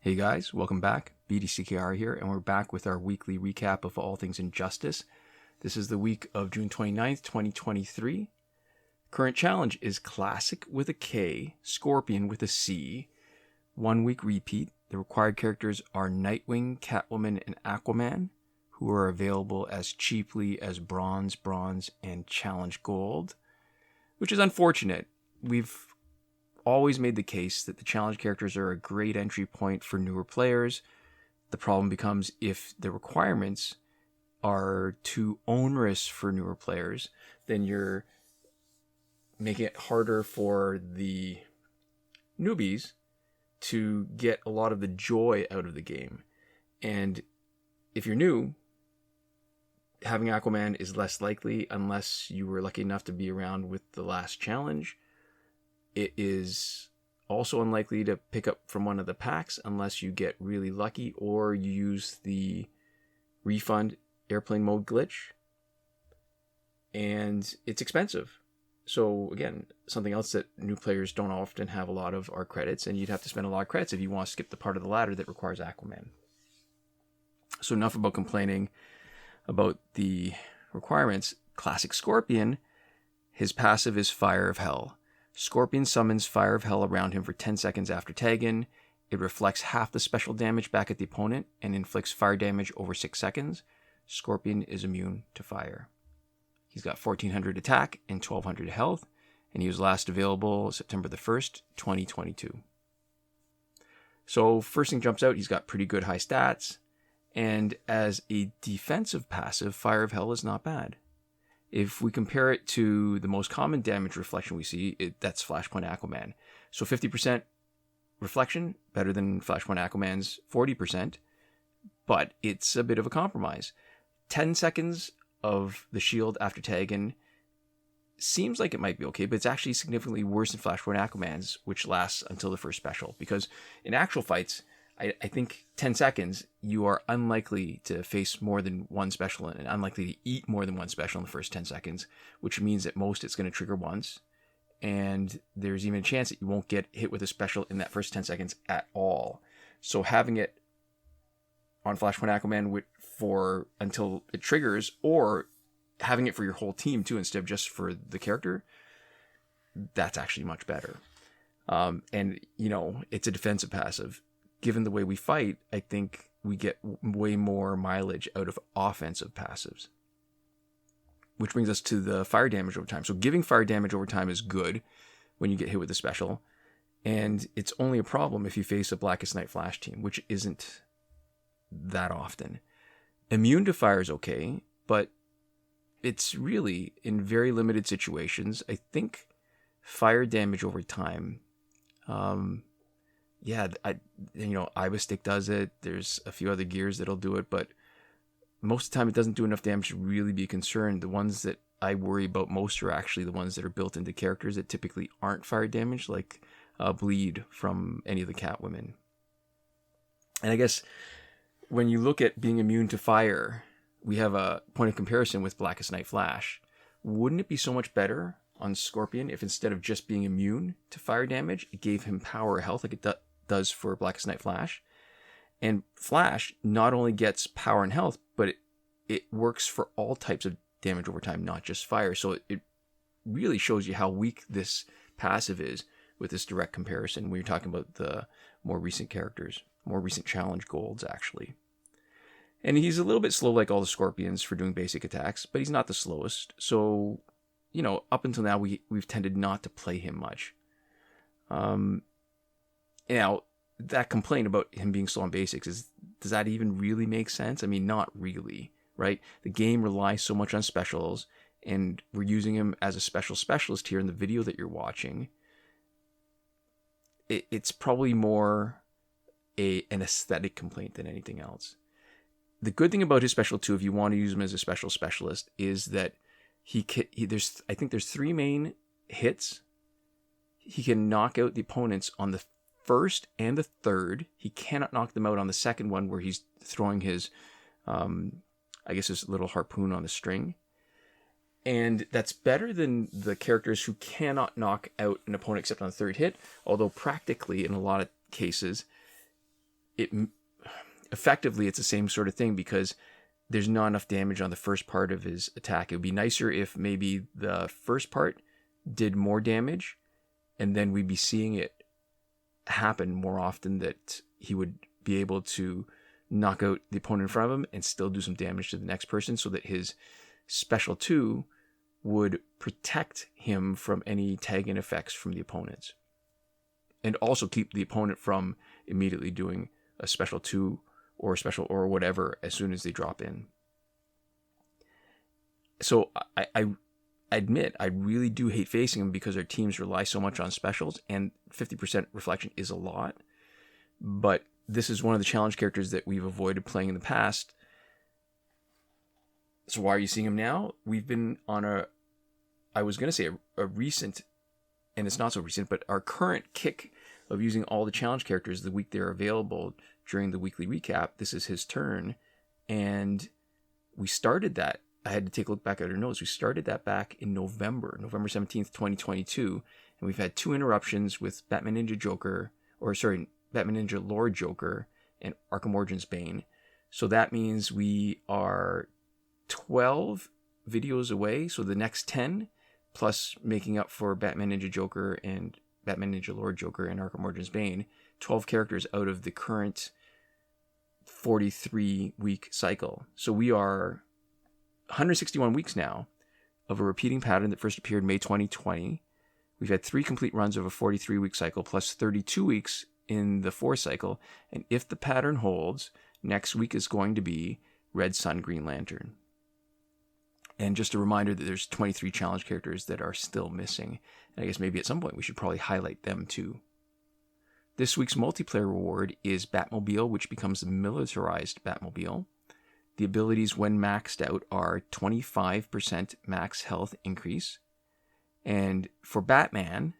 Hey guys, welcome back. BDCKR here, and we're back with our weekly recap of all things Injustice. This is the week of June 29th, 2023. Current challenge is Klassic with a K, Scorpion with a C. 1 week repeat. The required characters are Nightwing, Catwoman, and Aquaman, who are available as cheaply as Bronze, and Challenge Gold, which is unfortunate. We've always made the case that the challenge characters are a great entry point for newer players. The problem becomes if the requirements are too onerous for newer players, then you're making it harder for the newbies to get a lot of the joy out of the game. And if you're new, having Aquaman is less likely unless you were lucky enough to be around with the last challenge. It is also unlikely to pick up from one of the packs unless you get really lucky or you use the refund airplane mode glitch. And it's expensive. So again, something else that new players don't often have a lot of are credits, and you'd have to spend a lot of credits if you want to skip the part of the ladder that requires Aquaman. So enough about complaining about the requirements. Classic Scorpion, his passive is Fire of Hell. Scorpion summons Fire of Hell around him for 10 seconds after tag-in. It reflects half the special damage back at the opponent and inflicts fire damage over 6 seconds. Scorpion is immune to fire. He's got 1400 attack and 1200 health, and he was last available September the 1st, 2022. So first thing jumps out, he's got pretty good high stats, and as a defensive passive, Fire of Hell is not bad. If we compare it to the most common damage reflection we see, that's Flashpoint Aquaman. So 50% reflection, better than Flashpoint Aquaman's 40%, but it's a bit of a compromise. 10 seconds of the shield after tagging seems like it might be okay, but it's actually significantly worse than Flashpoint Aquaman's, which lasts until the first special. Because in actual fights, I think 10 seconds, you are unlikely to face more than one special and unlikely to eat more than one special in the first 10 seconds, which means at most it's going to trigger once. And there's even a chance that you won't get hit with a special in that first 10 seconds at all. So having it on Flashpoint Aquaman for until it triggers, or having it for your whole team too, instead of just for the character, that's actually much better. And, it's a defensive passive. Given the way we fight, I think we get way more mileage out of offensive passives. Which brings us to the fire damage over time. So giving fire damage over time is good when you get hit with a special. And it's only a problem if you face a Blackest Night Flash team, which isn't that often. Immune to fire is okay, but it's really in very limited situations. I think fire damage over time... Iwa Stick does it. There's a few other gears that'll do it, but most of the time it doesn't do enough damage to really be concerned. The ones that I worry about most are actually the ones that are built into characters that typically aren't fire damage, like Bleed from any of the Catwomen. And I guess when you look at being immune to fire, we have a point of comparison with Blackest Night Flash. Wouldn't it be so much better on Scorpion if instead of just being immune to fire damage, it gave him power or health like it does for Blackest Night Flash? And Flash not only gets power and health, but it works for all types of damage over time, not just fire. So it really shows you how weak this passive is with this direct comparison when you're talking about the more recent characters, more recent challenge golds, actually. And he's a little bit slow like all the Scorpions for doing basic attacks, but he's not the slowest. So, up until now, we've tended not to play him much. Now, that complaint about him being slow on basics, does that even really make sense? I mean, not really, right? The game relies so much on specials, and we're using him as a specialist here in the video that you're watching. It's probably more an aesthetic complaint than anything else. The good thing about his special too, if you want to use him as a specialist, is that I think there's 3 main hits. He can knock out the opponents on the first and the third. He cannot knock them out on the second one where he's throwing his little harpoon on the string. And that's better than the characters who cannot knock out an opponent except on the third hit. Although practically, in a lot of cases, effectively it's the same sort of thing because there's not enough damage on the first part of his attack. It would be nicer if maybe the first part did more damage, and then we'd be seeing it happen more often, that he would be able to knock out the opponent in front of him and still do some damage to the next person, so that his special 2 would protect him from any tag-in effects from the opponents, and also keep the opponent from immediately doing a special 2 or special or whatever as soon as they drop in. So I admit I really do hate facing him because our teams rely so much on specials, and 50% reflection is a lot. But this is one of the challenge characters that we've avoided playing in the past. So why are you seeing him now? We've been on I was going to say a recent, and it's not so recent, but our current kick of using all the challenge characters the week they're available during the weekly recap. This is his turn, and we started that. I had to take a look back at our notes. We started that back in November 17th, 2022, and we've had 2 interruptions with Batman Ninja Lord Joker and Arkham Origins Bane. So that means we are 12 videos away, so the next 10, plus making up for Batman Ninja Joker and Batman Ninja Lord Joker and Arkham Origins Bane, 12 characters out of the current 43-week cycle. So we are 161 weeks now of a repeating pattern that first appeared May 2020. We've had 3 complete runs of a 43-week cycle, plus 32 weeks in the 4th cycle. And if the pattern holds, next week is going to be Red Sun, Green Lantern. And just a reminder that there's 23 challenge characters that are still missing. And I guess maybe at some point we should probably highlight them too. This week's multiplayer reward is Batmobile, which becomes the militarized Batmobile. The abilities when maxed out are 25% max health increase. And for Batman,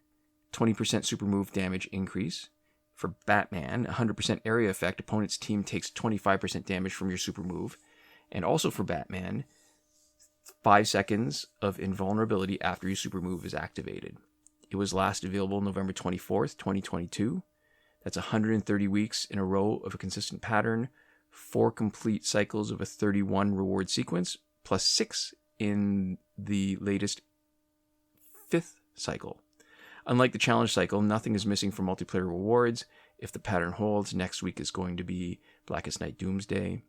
20% super move damage increase. For Batman, 100% area effect. Opponent's team takes 25% damage from your super move. And also for Batman, 5 seconds of invulnerability after your super move is activated. It was last available November 24th, 2022. That's 130 weeks in a row of a consistent pattern, 4 complete cycles of a 31 reward sequence, plus 6 in the latest 5th cycle. Unlike the challenge cycle, nothing is missing from multiplayer rewards. If the pattern holds, next week is going to be Blackest Night Doomsday.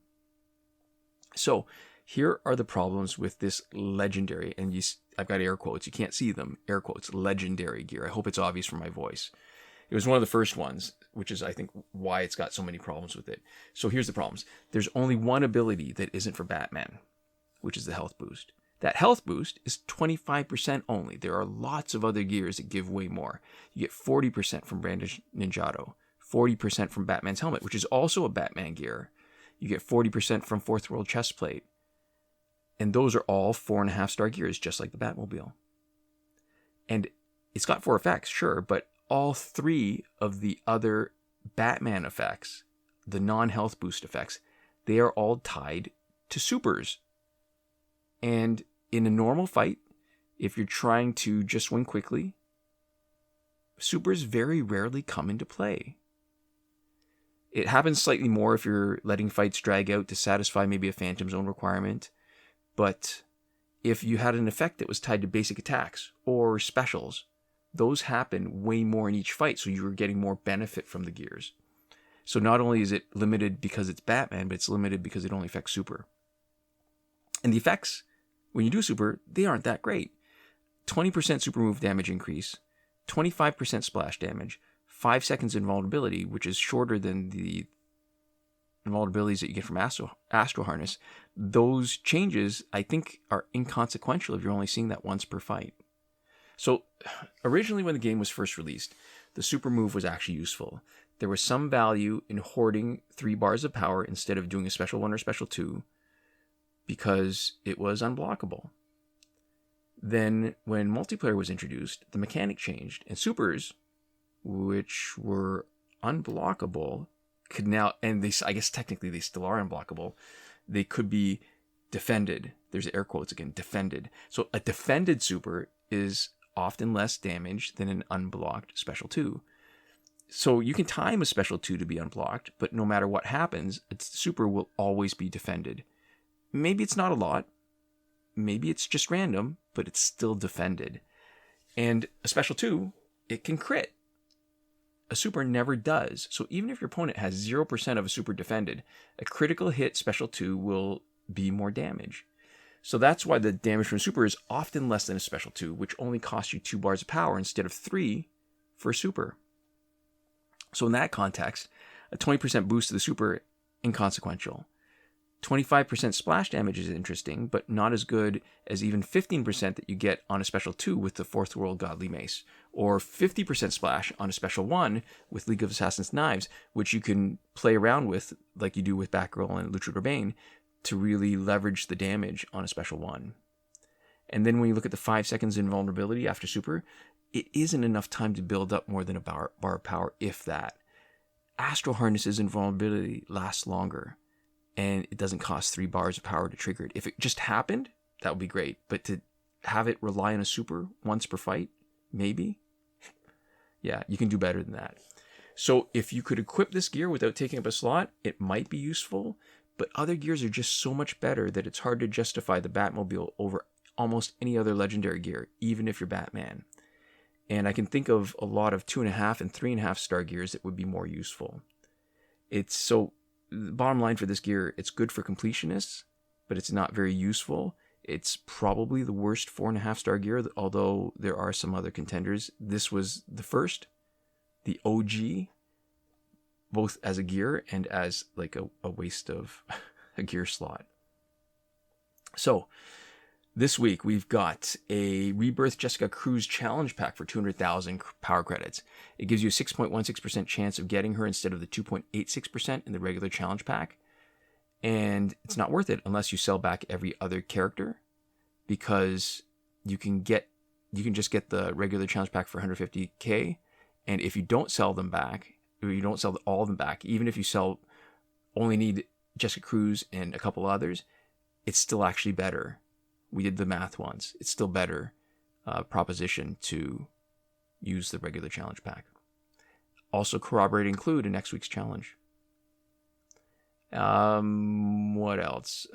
So, here are the problems with this legendary, and I've got air quotes, you can't see them, air quotes, legendary gear. I hope it's obvious from my voice. It was one of the first ones, which is, I think, why it's got so many problems with it. So here's the problems. There's only one ability that isn't for Batman, which is the health boost. That health boost is 25% only. There are lots of other gears that give way more. You get 40% from Brandish Ninjato, 40% from Batman's helmet, which is also a Batman gear. You get 40% from Fourth World Chestplate. And those are all 4.5-star gears, just like the Batmobile. And it's got 4 effects, sure, but all 3 of the other Batman effects, the non-health boost effects, they are all tied to supers. And in a normal fight, if you're trying to just win quickly, supers very rarely come into play. It happens slightly more if you're letting fights drag out to satisfy maybe a Phantom Zone requirement. But if you had an effect that was tied to basic attacks or specials, those happen way more in each fight, so you're getting more benefit from the gears. So not only is it limited because it's Batman, but it's limited because it only affects super. And the effects, when you do super, they aren't that great. 20% super move damage increase, 25% splash damage, 5 seconds invulnerability, which is shorter than the invulnerabilities that you get from Astro Harness. Those changes, I think, are inconsequential if you're only seeing that once per fight. So, originally when the game was first released, the super move was actually useful. There was some value in hoarding 3 bars of power instead of doing a special 1 or special 2, because it was unblockable. Then, when multiplayer was introduced, the mechanic changed, and supers, which were unblockable, could now, and they, I guess technically they still are unblockable, they could be defended. There's air quotes again, defended. So a defended super is often less damage than an unblocked special 2. So you can time a special 2 to be unblocked, but no matter what happens, its super will always be defended. Maybe it's not a lot. Maybe it's just random, but it's still defended. And a special 2, it can crit. A super never does. So even if your opponent has 0% of a super defended, a critical hit special 2 will be more damage. So that's why the damage from a super is often less than a special 2, which only costs you 2 bars of power instead of 3 for a super. So in that context, a 20% boost to the super, inconsequential. 25% splash damage is interesting, but not as good as even 15% that you get on a special 2 with the Fourth World Godly Mace, or 50% splash on a special 1 with League of Assassins Knives, which you can play around with like you do with Batgirl and Luchador Bane to really leverage the damage on a special 1. And then when you look at the 5 seconds invulnerability after super, it isn't enough time to build up more than a bar of power, if that. Astral Harness's invulnerability lasts longer, and it doesn't cost 3 bars of power to trigger it. If it just happened, that would be great. But to have it rely on a super once per fight, maybe? Yeah, you can do better than that. So if you could equip this gear without taking up a slot, it might be useful, but other gears are just so much better that it's hard to justify the Batmobile over almost any other legendary gear, even if you're Batman. And I can think of a lot of 2.5 and 3.5 star gears that would be more useful. It's so, the bottom line for this gear, it's good for completionists, but it's not very useful. It's probably the worst 4.5 star gear, although there are some other contenders. This was the first, the OG, both as a gear and as like a waste of a gear slot. So, this week, we've got a Rebirth Jessica Cruz challenge pack for 200,000 power credits. It gives you a 6.16% chance of getting her instead of the 2.86% in the regular challenge pack. And it's not worth it unless you sell back every other character, because you can just get the regular challenge pack for 150k. And if you don't sell them back, or you don't sell all of them back, even if you only need Jessica Cruz and a couple others, it's still actually better. We did the math once. It's still better proposition to use the regular challenge pack. Also corroborate include in next week's challenge. What else?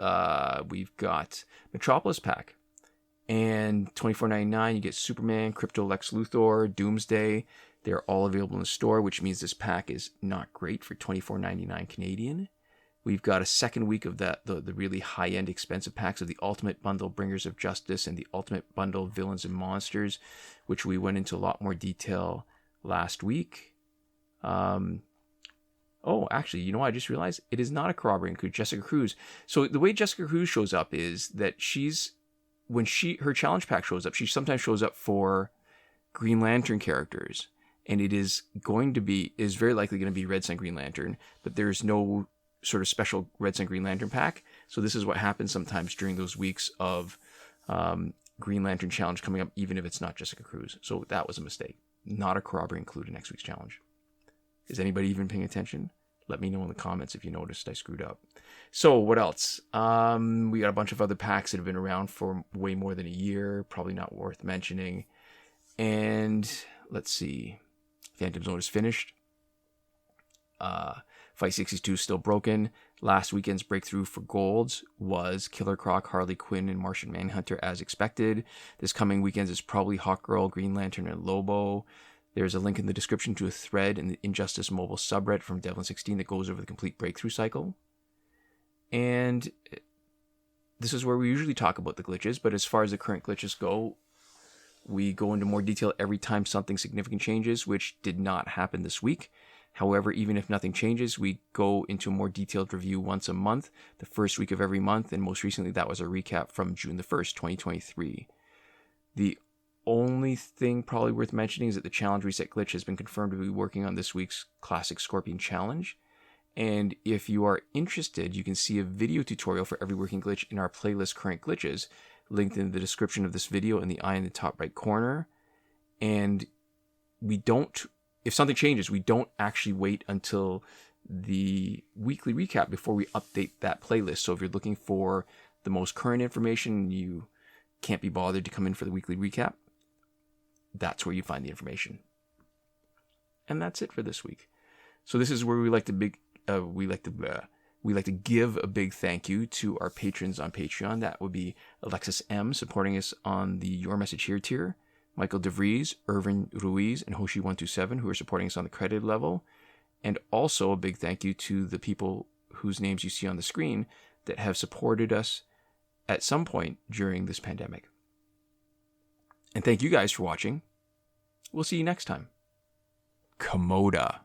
We've got Metropolis pack. And $24.99, you get Superman, Crypto Lex Luthor, Doomsday. They're all available in the store, which means this pack is not great for $24.99 Canadian. We've got a second week of the really high-end expensive packs of the Ultimate Bundle Bringers of Justice and the Ultimate Bundle Villains and Monsters, which we went into a lot more detail last week. Actually, you know what? I just realized it is not a corroborating include, Jessica Cruz. So the way Jessica Cruz shows up is that when her challenge pack shows up, she sometimes shows up for Green Lantern characters, and it is very likely going to be Red Sun Green Lantern, but there's no sort of special Red Sun Green Lantern pack. So this is what happens sometimes during those weeks of Green Lantern challenge coming up, even if it's not Jessica Cruz. So that was a mistake. Not a corroborate include in next week's challenge. Is anybody even paying attention? Let me know in the comments if you noticed I screwed up. So what else? We got a bunch of other packs that have been around for way more than a year. Probably not worth mentioning. And let's see. Phantom Zone is finished. Fight 62 is still broken. Last weekend's breakthrough for golds was Killer Croc, Harley Quinn, and Martian Manhunter as expected. This coming weekend is probably Hawkgirl, Green Lantern, and Lobo. There's a link in the description to a thread in the Injustice Mobile subreddit from Devlin16 that goes over the complete breakthrough cycle. And this is where we usually talk about the glitches, but as far as the current glitches go, we go into more detail every time something significant changes, which did not happen this week. However, even if nothing changes, we go into a more detailed review once a month, the first week of every month, and most recently that was a recap from June the 1st, 2023. The only thing probably worth mentioning is that the challenge reset glitch has been confirmed to be working on this week's Classic Scorpion Challenge. And if you are interested, you can see a video tutorial for every working glitch in our playlist Current Glitches, linked in the description of this video in the eye in the top right corner. And if something changes, we don't actually wait until the weekly recap before we update that playlist. So if you're looking for the most current information, you can't be bothered to come in for the weekly recap, that's where you find the information. And that's it for this week. So this is where we like to give a big thank you to our patrons on Patreon. That would be Alexis M, supporting us on the Your Message Here tier, Michael Devries, Irvin, Ruiz, and Hoshi 127, who are supporting us on the credit level. And also a big thank you to the people whose names you see on the screen that have supported us at some point during this pandemic. And thank you guys for watching. We'll see you next time. Komoda.